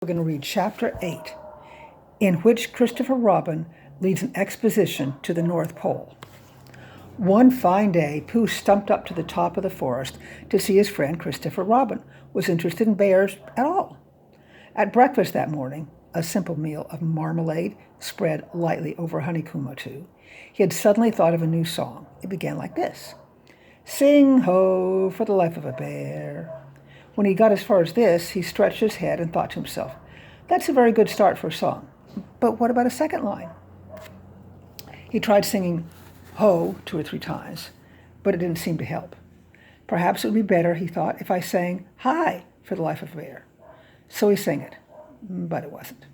We're going to read Chapter 8, in which Christopher Robin leads an expedition to the North Pole. One fine day, Pooh stumped up to the top of the forest to see his friend Christopher Robin was interested in bears at all. At breakfast that morning, a simple meal of marmalade spread lightly over honeycomb or two, he had suddenly thought of a new song. It began like this: "Sing ho for the life of a bear." When he got as far as this, he stretched his head and thought to himself, "That's a very good start for a song. But what about a second line?" He tried singing ho 2 or 3 times, but it didn't seem to help. Perhaps it would be better, he thought, if I sang hi for the life of a bear. So he sang it, but it wasn't.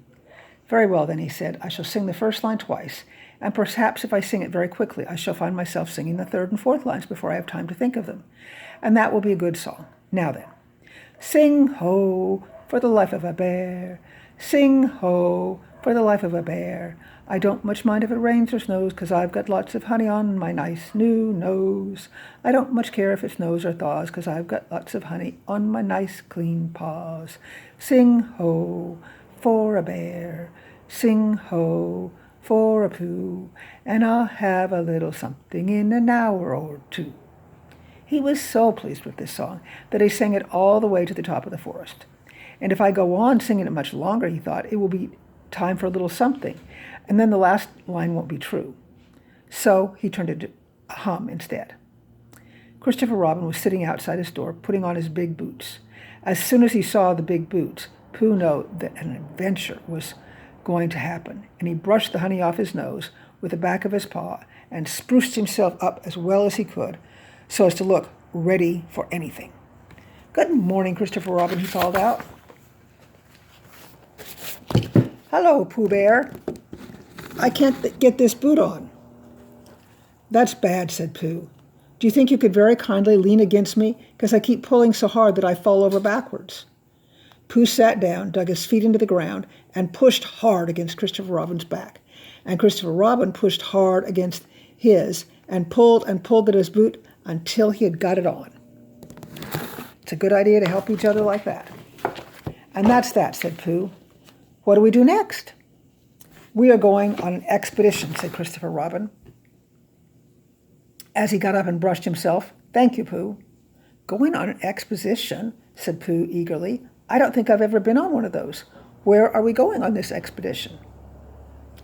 "Very well, then," he said, "I shall sing the first line twice, and perhaps if I sing it very quickly, I shall find myself singing the third and fourth lines before I have time to think of them. And that will be a good song. Now then. Sing ho for the life of a bear. Sing ho for the life of a bear. I don't much mind if it rains or snows, 'cause I've got lots of honey on my nice new nose. I don't much care if it snows or thaws, 'cause I've got lots of honey on my nice clean paws. Sing ho for a bear. Sing ho for a Pooh, and I'll have a little something in an hour or two." He was so pleased with this song that he sang it all the way to the top of the forest. And if I go on singing it much longer, he thought, it will be time for a little something, and then the last line won't be true. So he turned it to a hum instead. Christopher Robin was sitting outside his door, putting on his big boots. As soon as he saw the big boots, Pooh knew that an adventure was going to happen, and he brushed the honey off his nose with the back of his paw and spruced himself up as well as he could, so as to look ready for anything. "Good morning, Christopher Robin," he called out. "Hello, Pooh Bear. I can't get this boot on." "That's bad," said Pooh. "Do you think you could very kindly lean against me, 'cause I keep pulling so hard that I fall over backwards?" Pooh sat down, dug his feet into the ground, and pushed hard against Christopher Robin's back. And Christopher Robin pushed hard against his and pulled at his boot until he had got it on. It's a good idea to help each other like that. "And that's that," said Pooh. "What do we do next?" "We are going on an expedition," said Christopher Robin, as he got up and brushed himself. "Thank you, Pooh." "Going on an exposition?" said Pooh eagerly. "I don't think I've ever been on one of those. Where are we going on this expedition?"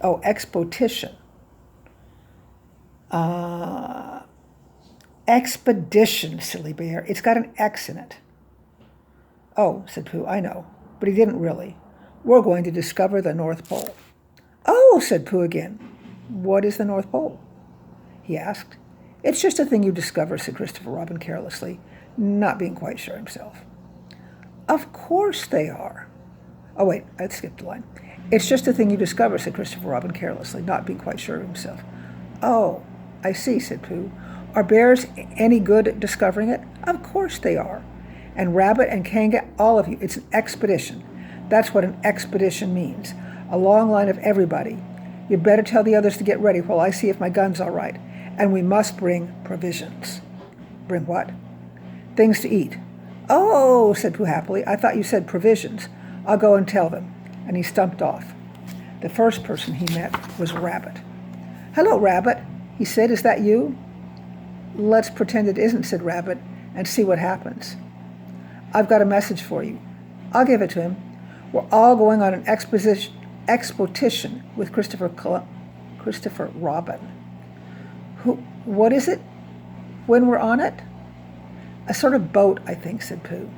"Oh, expotition. Expedition, silly bear. It's got an X in it." "Oh," said Pooh, "I know." But he didn't really. "We're going to discover the North Pole." "Oh," said Pooh again. "What is the North Pole?" he asked. "It's just a thing you discover," said Christopher Robin carelessly, not being quite sure himself. "Of course they are." "Oh, wait, I skipped a line. It's just a thing you discover," said Christopher Robin carelessly, not being quite sure of himself. "Oh, I see," said Pooh. "Are bears any good at discovering it?" "Of course they are. And Rabbit and Kanga, all of you, it's an expedition. That's what an expedition means. A long line of everybody. You'd better tell the others to get ready while I see if my gun's all right. And we must bring provisions." "Bring what?" "Things to eat." "Oh," said Pooh happily, "I thought you said provisions. I'll go and tell them." And he stumped off. The first person he met was Rabbit. "Hello, Rabbit," he said. "Is that you?" "Let's pretend it isn't," said Rabbit, "and see what happens." "I've got a message for you." "I'll give it to him." "We're all going on an expedition with Christopher Robin." What is it? When we're on it?" "A sort of boat, I think," said Pooh.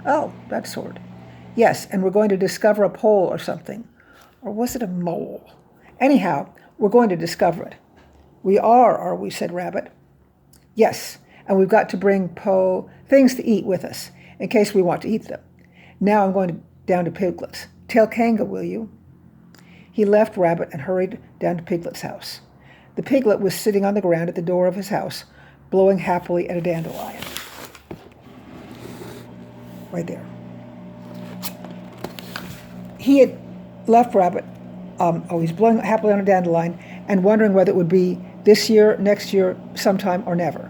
"Oh, that sort." "Yes, and we're going to discover a pole or something. Or was it a mole? Anyhow, we're going to discover it." "We are we?" said Rabbit. "Yes, and we've got to bring things to eat with us, in case we want to eat them. Now I'm going down to Piglet's. Tell Kanga, will you?" He left Rabbit and hurried down to Piglet's house. The piglet was sitting on the ground at the door of his house, blowing happily at a dandelion. Right there. He had left Rabbit, he's blowing happily on a dandelion and wondering whether it would be this year, next year, sometime, or never.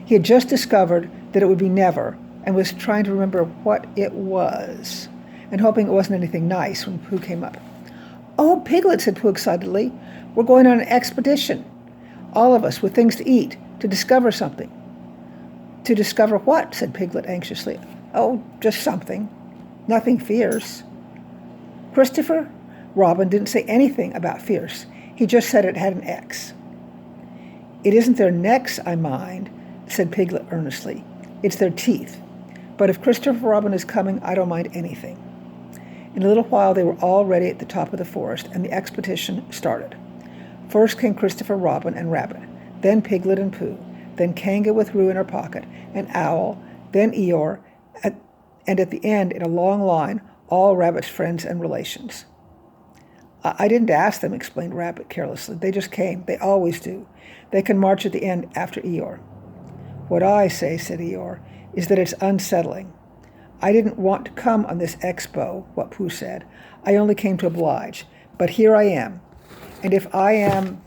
He had just discovered that it would be never, and was trying to remember what it was. and hoping it wasn't anything nice when Pooh came up. "Oh, Piglet," said Pooh excitedly, "we're going on an expedition. All of us with things to eat, to discover something." "To discover what?" said Piglet anxiously. "Oh, just something. Nothing fierce." Christopher Robin didn't say anything about fierce. He just said it had an X. "It isn't their necks I mind," said Piglet earnestly. "It's their teeth. But if Christopher Robin is coming, I don't mind anything." In a little while they were all ready at the top of the forest, and the expedition started. First came Christopher Robin and Rabbit, then Piglet and Pooh, then Kanga with Roo in her pocket, and Owl, then Eeyore, and at the end, in a long line, all Rabbit's friends and relations. "I didn't ask them," explained Rabbit carelessly. "They just came. They always do. They can march at the end after Eeyore." "What I say," said Eeyore, "is that it's unsettling. I didn't want to come on this expo," what Pooh said. "I only came to oblige. But here I am. And if I am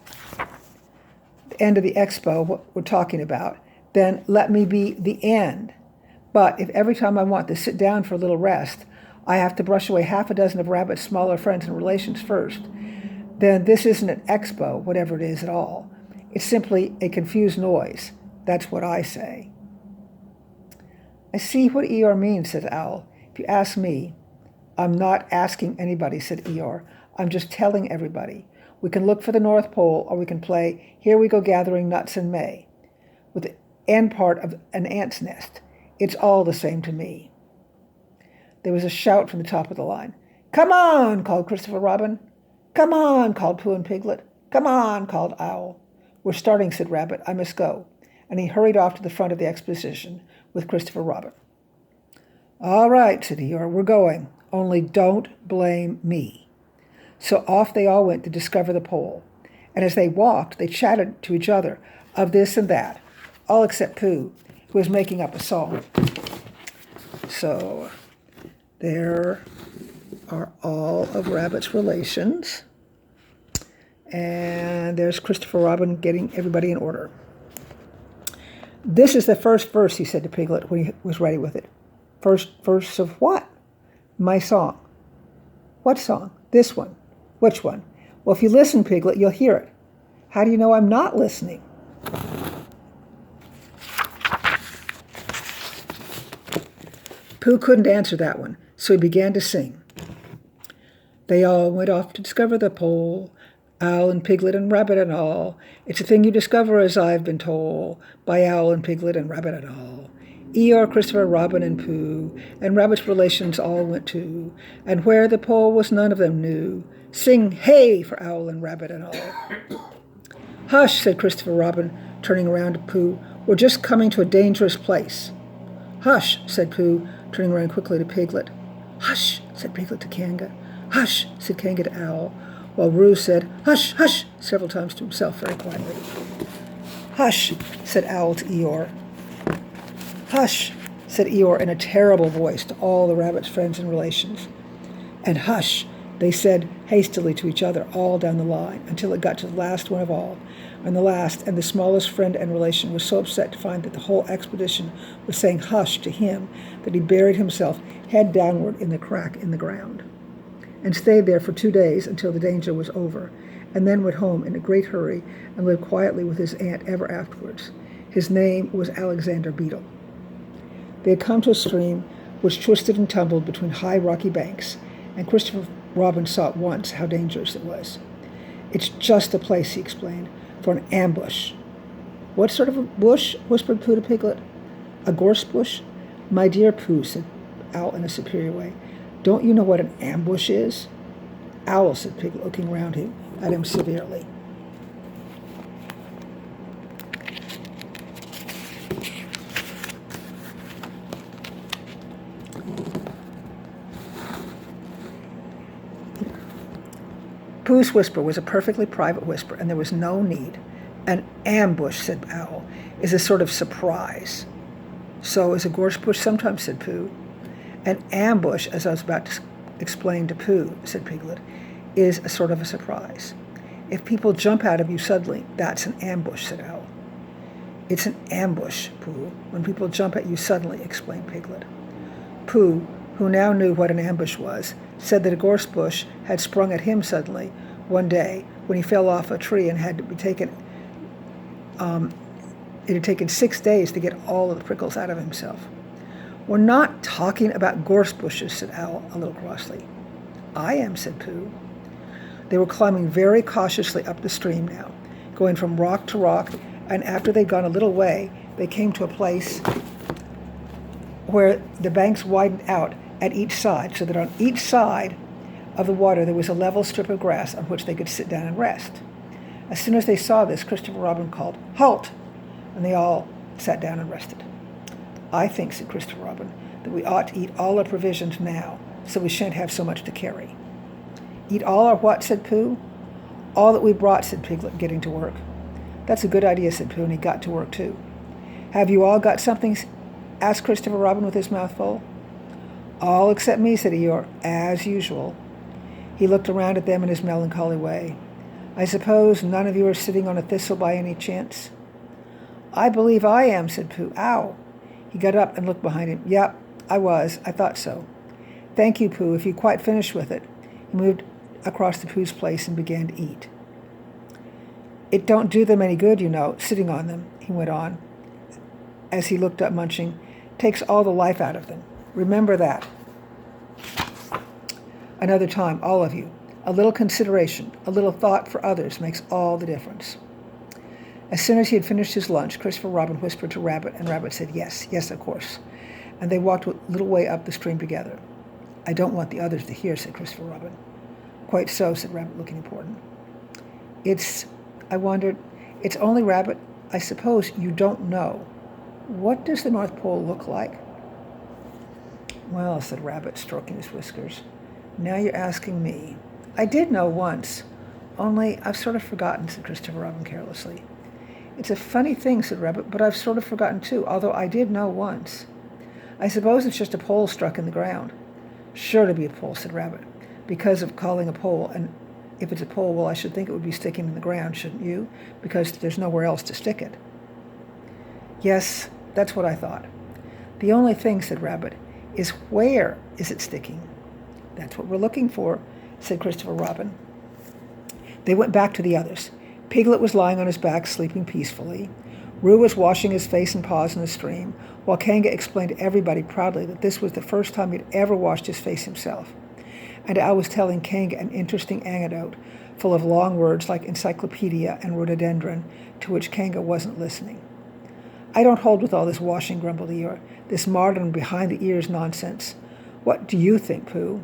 the end of the expo, what we're talking about, then let me be the end. But if every time I want to sit down for a little rest, I have to brush away half a dozen of Rabbit's smaller friends and relations first, then this isn't an expo, whatever it is at all. It's simply a confused noise. That's what I say." "I see what Eeyore means," said Owl. "If you ask me." "I'm not asking anybody," said Eeyore. "I'm just telling everybody. We can look for the North Pole, or we can play Here We Go Gathering Nuts in May, with the end part of an ant's nest. It's all the same to me." There was a shout from the top of the line. "Come on!" called Christopher Robin. "Come on!" called Pooh and Piglet. "Come on!" called Owl. "We're starting," said Rabbit. "I must go." And he hurried off to the front of the exposition with Christopher Robin. "All right," said Eeyore, "we're going. Only don't blame me." So off they all went to discover the pole. And as they walked, they chatted to each other of this and that, all except Pooh, who was making up a song. So there are all of Rabbit's relations. And there's Christopher Robin getting everybody in order. "This is the first verse," he said to Piglet when he was ready with it. "First verse of what?" "My song." "What song?" "This one." "Which one?" "Well, if you listen, Piglet, you'll hear it." "How do you know I'm not listening?" Pooh couldn't answer that one, so he began to sing. "They all went off to discover the pole, Owl and Piglet and Rabbit and all. It's a thing you discover, as I've been told, by Owl and Piglet and Rabbit and all. Eeyore, Christopher, Robin, and Pooh, and Rabbit's relations all went too, and where the pole was none of them knew. Sing hey for Owl and Rabbit and all." "Hush," said Christopher Robin, turning around to Pooh. "We're just coming to a dangerous place." "Hush," said Pooh, turning around quickly to Piglet. "Hush," said Piglet to Kanga. "Hush," said Kanga to Owl, while Roo said, "Hush, hush," several times to himself very quietly. "Hush," said Owl to Eeyore. "Hush," said Eeyore in a terrible voice to all the Rabbit's friends and relations. And "hush," they said hastily to each other all down the line, until it got to the last one of all. And the last and the smallest friend and relation was so upset to find that the whole expedition was saying hush to him that he buried himself head downward in the crack in the ground, and stayed there for 2 days until the danger was over, and then went home in a great hurry and lived quietly with his aunt ever afterwards. His name was Alexander Beetle. They had come to a stream which twisted and tumbled between high rocky banks, and Christopher Robin saw at once how dangerous it was. "It's just the place," he explained, "for an ambush." "What sort of a bush?" whispered Pooh to Piglet. "A gorse bush?" "My dear Pooh," said Owl in a superior way, "don't you know what an ambush is?" "Owl," said Piglet, looking round at him severely. Pooh's whisper was a perfectly private whisper, and there was no need. "An ambush," said Owl, "is a sort of surprise." "So is a gorse bush sometimes," said Pooh. "An ambush, as I was about to explain to Pooh," said Piglet, "is a sort of a surprise. If people jump out of you suddenly, that's an ambush," said Owl. "It's an ambush, Pooh, when people jump at you suddenly," explained Piglet. Pooh who now knew what an ambush was, said that a gorse bush had sprung at him suddenly one day when he fell off a tree and had to be taken. It had taken 6 days to get all of the prickles out of himself. "We're not talking about gorse bushes," said Owl a little crossly. "I am," said Pooh. They were climbing very cautiously up the stream now, going from rock to rock, and after they'd gone a little way, they came to a place where the banks widened out at each side, so that on each side of the water there was a level strip of grass on which they could sit down and rest. As soon as they saw this, Christopher Robin called, "Halt!" and they all sat down and rested. "I think," said Christopher Robin, "that we ought to eat all our provisions now, so we shan't have so much to carry." "Eat all our what?" said Pooh. "All that we brought," said Piglet, getting to work. "That's a good idea," said Pooh, and he got to work too. "Have you all got something?" asked Christopher Robin with his mouth full. "All except me," said Eeyore, as usual. He looked around at them in his melancholy way. "I suppose none of you are sitting on a thistle by any chance?" "I believe I am," said Pooh. "Ow!" He got up and looked behind him. "Yep, I was. I thought so." "Thank you, Pooh. If you quite finished with it." He moved across to Pooh's place and began to eat. "It don't do them any good, you know, sitting on them," he went on, as he looked up munching. "Takes all the life out of them. Remember that. Another time, all of you. A little consideration, a little thought for others makes all the difference." As soon as he had finished his lunch, Christopher Robin whispered to Rabbit, and Rabbit said, "Yes, yes, of course." And they walked a little way up the stream together. "I don't want the others to hear," said Christopher Robin. "Quite so," said Rabbit, looking important. I wondered, it's only Rabbit. I suppose you don't know. What does the North Pole look like?" "Well," said Rabbit, stroking his whiskers, "now you're asking me. I did know once, only I've sort of forgotten," said Christopher Robin carelessly. "It's a funny thing," said Rabbit, "but I've sort of forgotten too, although I did know once. I suppose it's just a pole struck in the ground." "Sure to be a pole," said Rabbit, "because of calling a pole, and if it's a pole, well, I should think it would be sticking in the ground, shouldn't you? Because there's nowhere else to stick it." "Yes, that's what I thought. The only thing," said Rabbit, "is where is it sticking?" "That's what we're looking for," said Christopher Robin. They went back to the others. Piglet was lying on his back, sleeping peacefully. Roo was washing his face and paws in the stream, while Kanga explained to everybody proudly that this was the first time he'd ever washed his face himself. And Al was telling Kanga an interesting anecdote, full of long words like encyclopedia and rhododendron, to which Kanga wasn't listening. "I don't hold with all this washing," grumbled Eeyore, "this modern behind-the-ears nonsense. What do you think, Pooh?"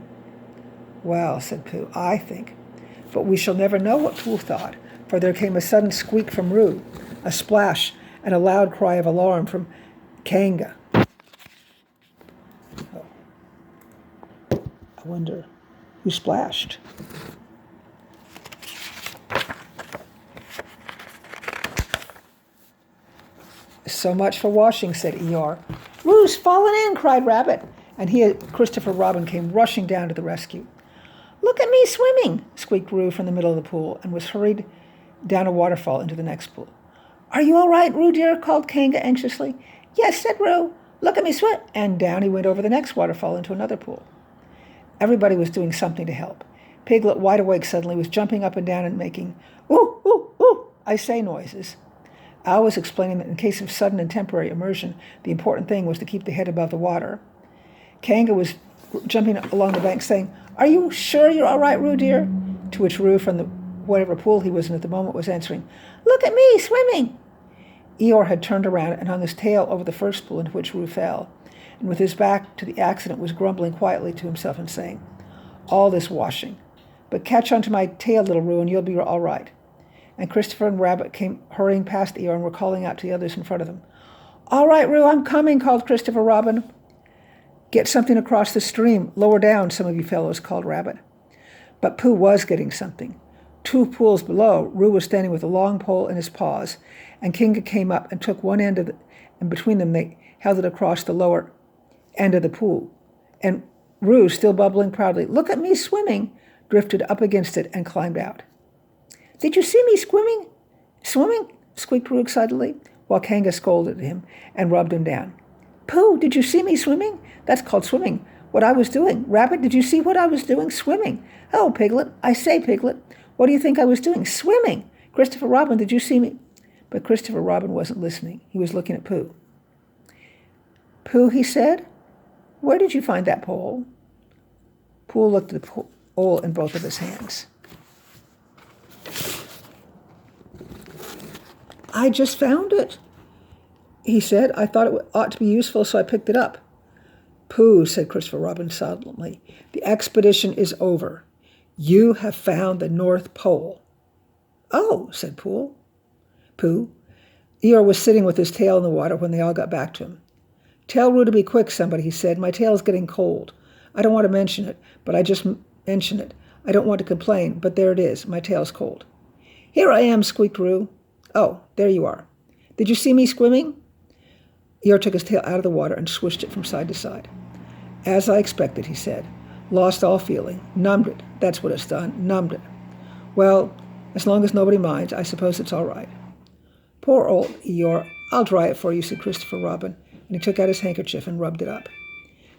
"Well," said Pooh, "I think. But we shall never know what Pooh thought, for there came a sudden squeak from Roo, a splash, and a loud cry of alarm from Kanga. Oh. I wonder who splashed. "So much for washing," said Eeyore. "Roo's fallen in," cried Rabbit, and Christopher Robin came rushing down to the rescue. "Look at me swimming," squeaked Roo from the middle of the pool, and was hurried down a waterfall into the next pool. "Are you all right, Roo dear?" called Kanga anxiously. "Yes," said Roo. "Look at me swim." And down he went over the next waterfall into another pool. Everybody was doing something to help. Piglet, wide awake suddenly, was jumping up and down and making "ooh, ooh, ooh, I say" noises. Al was explaining that in case of sudden and temporary immersion, the important thing was to keep the head above the water. Kanga was jumping along the bank saying, "Are you sure you're all right, Roo dear?" To which Roo, from whatever pool he was in at the moment, was answering, "Look at me swimming." Eeyore had turned around and hung his tail over the first pool into which Roo fell, and with his back to the accident was grumbling quietly to himself and saying, "All this washing. But catch onto my tail, little Roo, and you'll be all right." And Christopher and Rabbit came hurrying past Eeyore and were calling out to the others in front of them. "All right, Roo, I'm coming," called Christopher Robin. "Get something across the stream. Lower down, some of you fellows," called Rabbit. But Pooh was getting something. 2 pools below, Roo was standing with a long pole in his paws, and Kanga came up and took one end of and between them they held it across the lower end of the pool. And Roo, still bubbling proudly, "Look at me swimming," drifted up against it and climbed out. "Did you see me swimming?" squeaked Roo excitedly, while Kanga scolded him and rubbed him down. "Pooh, did you see me swimming? That's called swimming. what I was doing. Rabbit, did you see what I was doing? Swimming. Oh, Piglet, I say, Piglet, what do you think I was doing? Swimming. Christopher Robin, did you see me? But Christopher Robin wasn't listening. He was looking at Pooh. Pooh, he said, where did you find that pole? Pooh looked at the pole in both of his hands. I just found it, he said. I thought it ought to be useful, so I picked it up. Pooh, said Christopher Robin solemnly, the expedition is over. You have found the North Pole. Oh, said Pooh. Eeyore was sitting with his tail in the water when they all got back to him. Tell Roo to be quick, somebody, he said. My tail's getting cold. I don't want to mention it, but I just mention it. I don't want to complain, but there it is. My tail's cold. Here I am, squeaked Roo. Oh, there you are. Did you see me swimming? Eeyore took his tail out of the water and swished it from side to side. As I expected, he said. Lost all feeling. Numbed it. That's what it's done. Numbed it. Well, as long as nobody minds, I suppose it's all right. Poor old Eeyore. I'll dry it for you, said Christopher Robin, and he took out his handkerchief and rubbed it up.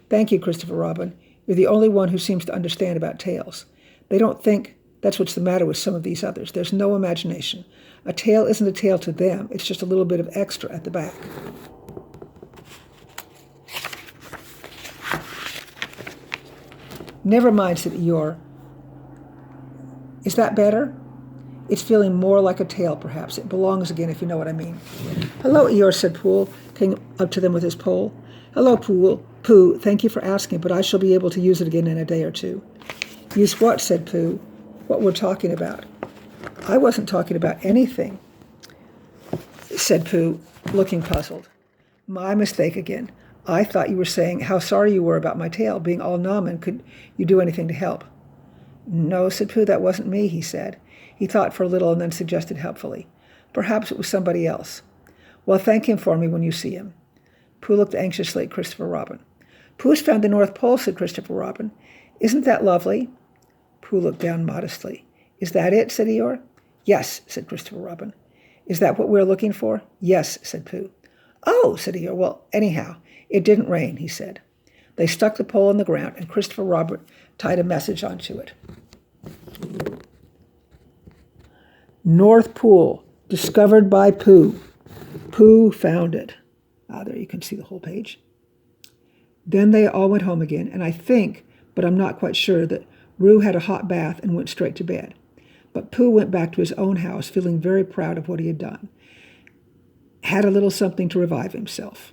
Thank you, Christopher Robin. You're the only one who seems to understand about tails. They don't think that's what's the matter with some of these others. There's no imagination. A tail isn't a tail to them. It's just a little bit of extra at the back. Never mind, said Eeyore. Is that better? It's feeling more like a tail, perhaps. It belongs again, if you know what I mean. Hello, Eeyore, said Pooh, coming up to them with his pole. Hello, Pooh, thank you for asking, but I shall be able to use it again in a day or two. Use what, said Pooh. What we're talking about. I wasn't talking about anything, said Pooh, looking puzzled. My mistake again. I thought you were saying how sorry you were about my tail being all numb and could you do anything to help. No, said Pooh, that wasn't me, he said. He thought for a little and then suggested helpfully. Perhaps it was somebody else. Well, thank him for me when you see him. Pooh looked anxiously at Christopher Robin. Pooh's found the North Pole, said Christopher Robin. Isn't that lovely? Pooh looked down modestly. Is that it, said Eeyore. Yes, said Christopher Robin. Is that what we're looking for? Yes, said Pooh. Oh, said Eeyore. Well, anyhow, it didn't rain, he said. They stuck the pole in the ground, and Christopher Robin tied a message onto it. North Pole, discovered by Pooh. Pooh found it. There you can see the whole page. Then they all went home again, and I think, but I'm not quite sure, that Roo had a hot bath and went straight to bed. But Pooh went back to his own house, feeling very proud of what he had done. Had a little something to revive himself.